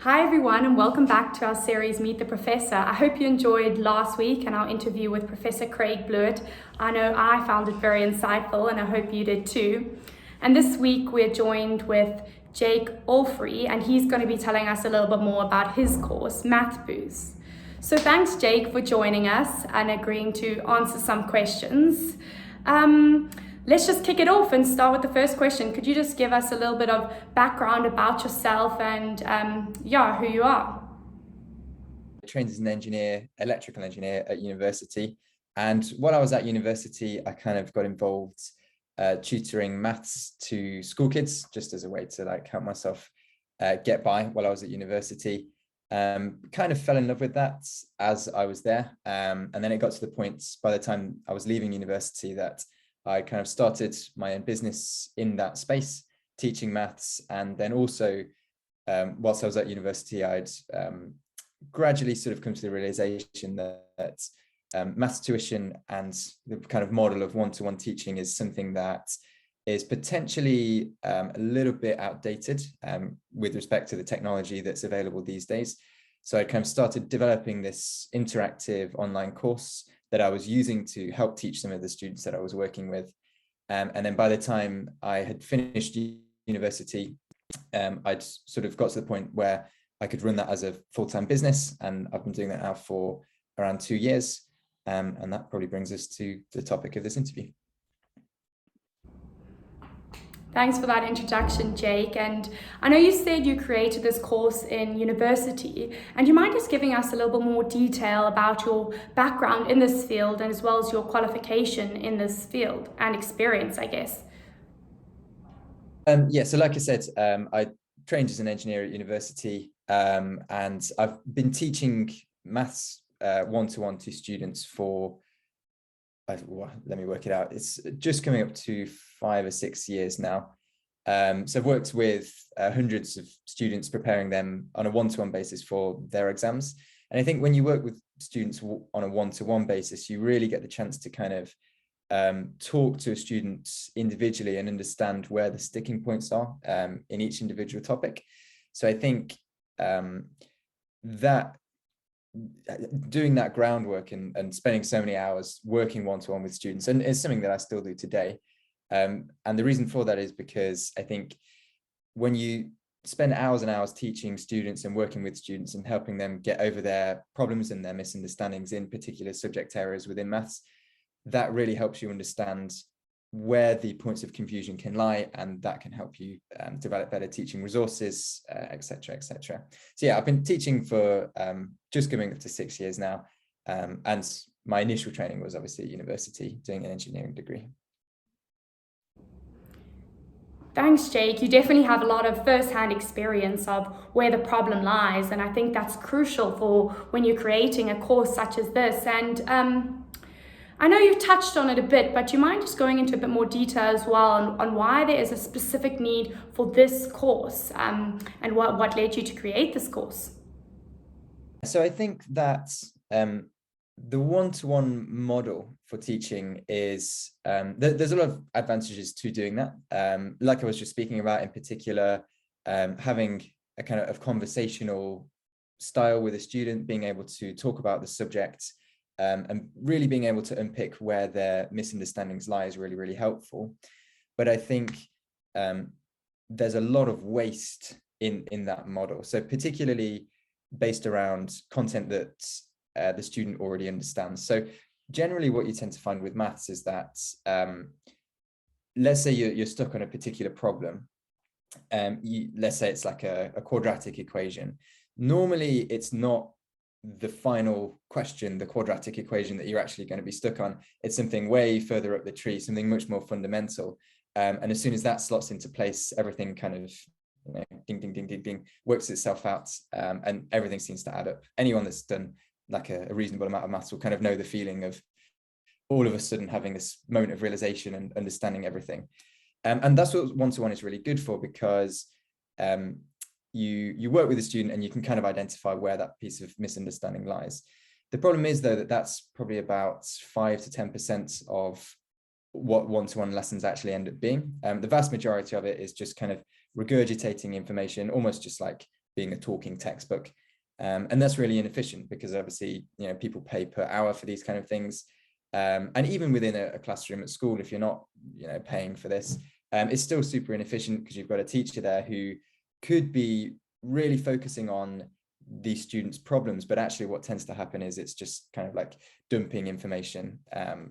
Hi everyone, and welcome back to our series Meet the Professor. I hope you enjoyed last week and our interview with Professor Craig Blewett. I know I found it very insightful and I hope you did too. And this week we're joined with Jake Allfree, and he's going to be telling us a little bit more about his course, Math Boost. So thanks Jake for joining us and agreeing to answer some questions. Let's just kick it off and start with the first question. Could you just give us a little bit of background about yourself and who you are? I trained as an engineer, electrical engineer at university. And while I was at university, I kind of got involved tutoring maths to school kids, just as a way to help myself get by while I was at university. Kind of fell in love with that as I was there. And then it got to the point by the time I was leaving university that I kind of started my own business in that space, teaching maths. And then also, whilst I was at university, I'd gradually sort of come to the realization that maths tuition and the kind of model of one-to-one teaching is something that is potentially a little bit outdated with respect to the technology that's available these days. So I kind of started developing this interactive online course that I was using to help teach some of the students that I was working with. And then by the time I had finished university, I'd sort of got to the point where I could run that as a full-time business. And I've been doing that now for around 2 years. And that probably brings us to the topic of this interview. Thanks for that introduction, Jake. And I know you said you created this course in university, and do you mind just giving us a little bit more detail about your background in this field and as well as your qualification in this field and experience, I guess? Yeah, so like I said, I trained as an engineer at university, and I've been teaching maths one-to-one to students for, let me work it out. It's just coming up to 5 or 6 years now. So I've worked with hundreds of students, preparing them on a one-to-one basis for their exams. And I think when you work with students on a one-to-one basis, you really get the chance to kind of talk to a student individually and understand where the sticking points are in each individual topic. So I think that doing that groundwork and spending so many hours working one-to-one with students, and it's something that I still do today. And the reason for that is because I think when you spend hours and hours teaching students and working with students and helping them get over their problems and their misunderstandings in particular subject areas within maths, that really helps you understand where the points of confusion can lie, and that can help you develop better teaching resources, etc., etc. So yeah, I've been teaching for just coming up to 6 years now, and my initial training was obviously at university doing an engineering degree. Thanks, Jake. You definitely have a lot of first-hand experience of where the problem lies, and I think that's crucial for when you're creating a course such as this. And I know you've touched on it a bit, but do you mind just going into a bit more detail as well on why there is a specific need for this course and what led you to create this course? So I think that the one-to-one model for teaching is, there's a lot of advantages to doing that. Like I was just speaking about in particular, having a kind of conversational style with a student, being able to talk about the subject, and really being able to unpick where their misunderstandings lie is really, really helpful. But I think there's a lot of waste in that model. So particularly based around content that the student already understands. So generally what you tend to find with maths is that, let's say you're stuck on a particular problem. Let's say it's like a quadratic equation. Normally it's not the final question, the quadratic equation that you're actually going to be stuck on. It's something way further up the tree, something much more fundamental. And as soon as that slots into place, everything kind of ding, ding, ding, ding, ding, works itself out, and everything seems to add up. Anyone that's done like a reasonable amount of maths will kind of know the feeling of all of a sudden having this moment of realization and understanding everything. And that's what one-to-one is really good for, because you work with a student and you can kind of identify where that piece of misunderstanding lies. The problem is, though, that that's probably about 5 to 10% of what one-to-one lessons actually end up being. The vast majority of it is just kind of regurgitating information, almost just like being a talking textbook. And that's really inefficient because obviously, people pay per hour for these kind of things. And even within a classroom at school, if you're not, paying for this, it's still super inefficient because you've got a teacher there who could be really focusing on the students' problems, but actually what tends to happen is it's just kind of like dumping information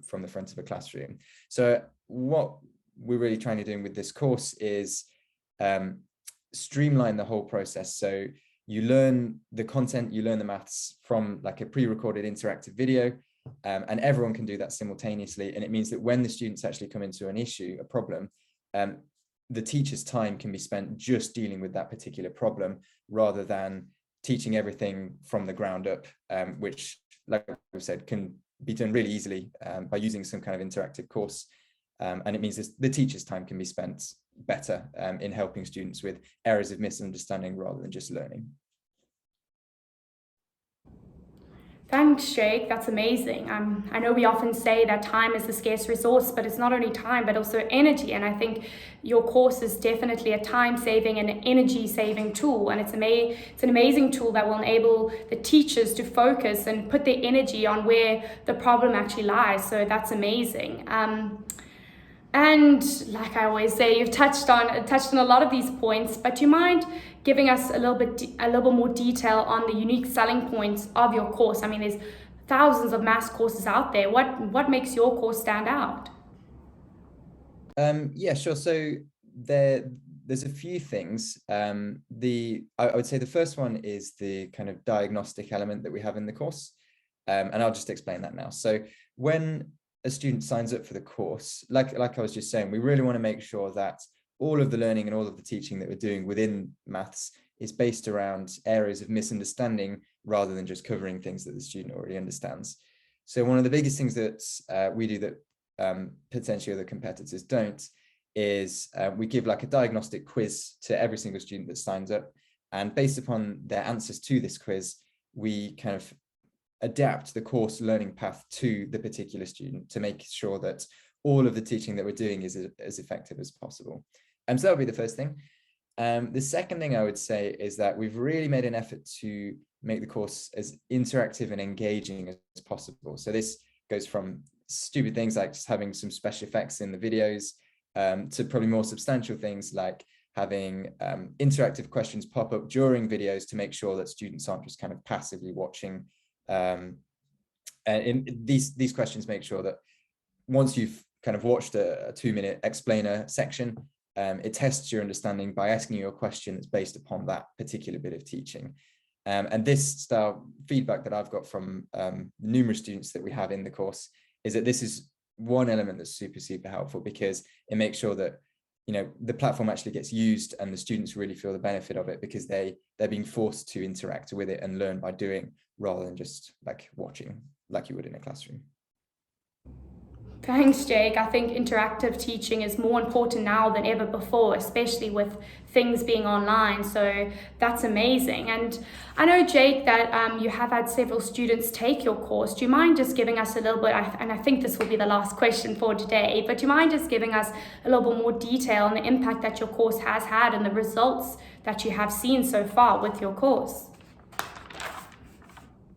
from the front of a classroom. So what we're really trying to do with this course is streamline the whole process. So you learn the content, you learn the maths from like a pre-recorded interactive video, and everyone can do that simultaneously. And it means that when the students actually come into an issue, a problem, the teacher's time can be spent just dealing with that particular problem rather than teaching everything from the ground up, which, like we've said, can be done really easily by using some kind of interactive course. And it means the teacher's time can be spent better in helping students with areas of misunderstanding rather than just learning. Thanks, Jake. That's amazing. I know we often say that time is a scarce resource, but it's not only time, but also energy. And I think your course is definitely a time-saving and an energy-saving tool. And it's an amazing tool that will enable the teachers to focus and put their energy on where the problem actually lies. So that's amazing. And like I always say, you've touched on a lot of these points, but do you mind giving us a little bit more detail on the unique selling points of your course? I mean, there's thousands of maths courses out there. What makes your course stand out? Yeah, sure. So there's a few things. I would say the first one is the kind of diagnostic element that we have in the course, and I'll just explain that now. So when a student signs up for the course, like I was just saying, we really want to make sure that all of the learning and all of the teaching that we're doing within maths is based around areas of misunderstanding rather than just covering things that the student already understands. So one of the biggest things that we do that potentially other competitors don't is we give like a diagnostic quiz to every single student that signs up, and based upon their answers to this quiz, we kind of adapt the course learning path to the particular student to make sure that all of the teaching that we're doing is as effective as possible. So that would be the first thing. The second thing I would say is that we've really made an effort to make the course as interactive and engaging as possible. So this goes from stupid things like just having some special effects in the videos to probably more substantial things like having interactive questions pop up during videos to make sure that students aren't just kind of passively watching. And these questions make sure that once you've kind of watched a 2-minute explainer section, it tests your understanding by asking you a question that's based upon that particular bit of teaching. And this style feedback that I've got from numerous students that we have in the course is that this is one element that's super helpful, because it makes sure that the platform actually gets used and the students really feel the benefit of it, because they're being forced to interact with it and learn by doing rather than just like watching like you would in a classroom. Thanks, Jake. I think interactive teaching is more important now than ever before, especially with things being online. So that's amazing. And I know, Jake, that you have had several students take your course. Do you mind just giving us a little bit, and I think this will be the last question for today, but do you mind just giving us a little bit more detail on the impact that your course has had and the results that you have seen so far with your course?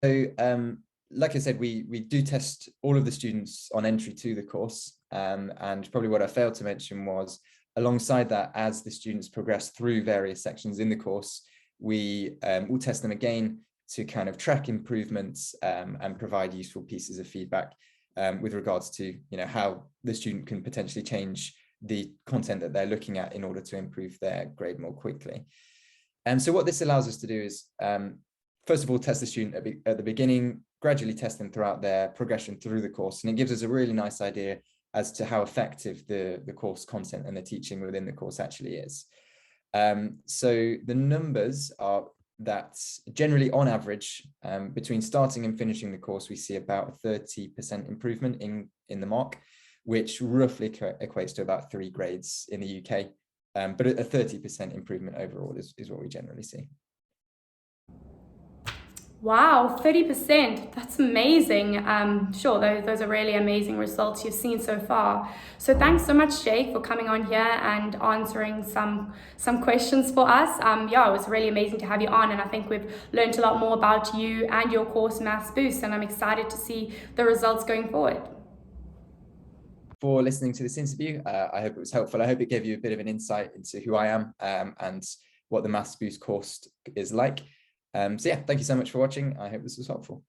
So, like I said, we do test all of the students on entry to the course, and probably what I failed to mention was, alongside that, as the students progress through various sections in the course, we will test them again to kind of track improvements and provide useful pieces of feedback with regards to how the student can potentially change the content that they're looking at in order to improve their grade more quickly. And so what this allows us to do is, first of all, test the student at the beginning, gradually test them throughout their progression through the course. And it gives us a really nice idea as to how effective the course content and the teaching within the course actually is. So the numbers are that generally on average, between starting and finishing the course, we see about a 30% improvement in the mark, which roughly equates to about 3 grades in the UK. But a 30% improvement overall is what we generally see. Wow, 30%. That's amazing. Sure, those are really amazing results you've seen so far. So thanks so much, Jake, for coming on here and answering some questions for us. Yeah, it was really amazing to have you on, and I think we've learned a lot more about you and your course Maths Boost, and I'm excited to see the results going forward. For listening to this interview. I hope it was helpful. I hope it gave you a bit of an insight into who I am and what the Maths Boost course is like. So yeah, thank you so much for watching. I hope this was helpful.